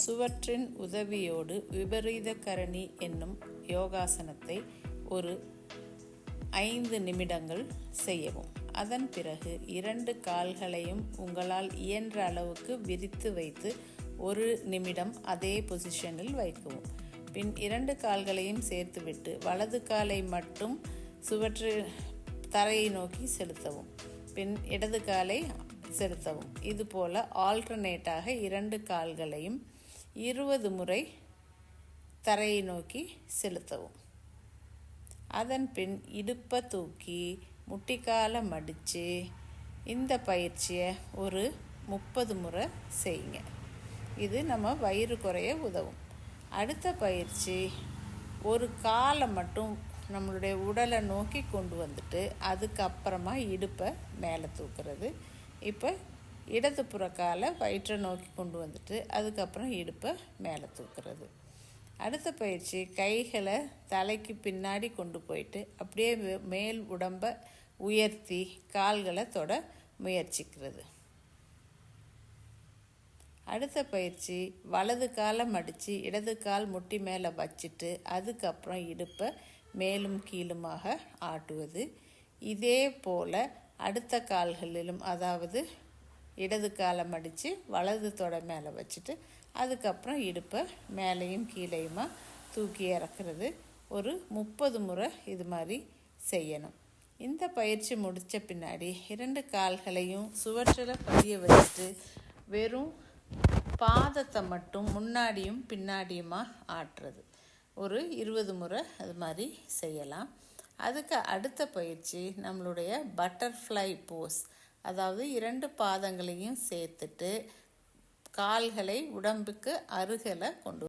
சுவற்றின் உதவியோடு விபரீத கரணி என்னும் யோகாசனத்தை ஒரு 5 நிமிடங்கள் செய்யவும். அதன் பிறகு 2 கால்களையும் உங்களால் இயன்ற அளவுக்கு விரித்து வைத்து 1 நிமிடம் அதே பொசிஷனில் வைக்கவும். பின் 2 கால்களையும் சேர்த்துவிட்டு வலது காலை மட்டும் தரையை நோக்கி செலுத்தவும். பின் இடது காலை செலுத்தவும். இதுபோல ஆல்டர்னேட்டாக 2 கால்களையும் 20 முறை தரையை நோக்கி செலுத்தவும். அதன் பின் இடுப்பை தூக்கி முட்டிக்காலை மடித்து இந்த பயிற்சியை ஒரு 30 முறை செய்யுங்க. இது நம்ம வயிறு குறைய உதவும். அடுத்த பயிற்சி, ஒரு காலை மட்டும் நம்மளுடைய உடலை நோக்கி கொண்டு வந்துட்டு அதுக்கப்புறமா இடுப்பை மேலே தூக்குறது. இப்போ இடது புற காலை வயிற்றை நோக்கி கொண்டு வந்துட்டு அதுக்கப்புறம் இடுப்பை மேலே தூக்குறது. அடுத்த பயிற்சி, கைகளை தலைக்கு பின்னாடி கொண்டு போயிட்டு அப்படியே மேல் உடம்பை உயர்த்தி கால்களை தொட முயற்சிக்கிறது. அடுத்த பயிற்சி, வலது காலை மடித்து இடது கால் முட்டி மேலே வச்சுட்டு அதுக்கப்புறம் இடுப்பை மேலும் கீழுமாக ஆட்டுவது. இதே போல் அடுத்த கால்களிலும், அதாவது இடது காலை மடித்து வலது தொடை மேலே வச்சுட்டு அதுக்கப்புறம் இடுப்பை மேலேயும் கீழேயுமா தூக்கி இறக்குறது. ஒரு 30 முறை இது மாதிரி செய்யணும். இந்த பயிற்சி முடித்த பின்னாடி 2 கால்களையும் சுவற்றில் பதிய வச்சுட்டு வெறும் பாதத்தை மட்டும் முன்னாடியும் பின்னாடியுமா ஆட்டுறது. ஒரு 20 முறை அது மாதிரி செய்யலாம். அதுக்கு அடுத்த பயிற்சி நம்மளுடைய பட்டர்ஃப்ளை போஸ், அதாவது 2 பாதங்களையும் சேர்த்துட்டு கால்களை உடம்புக்கு அருகில் கொண்டு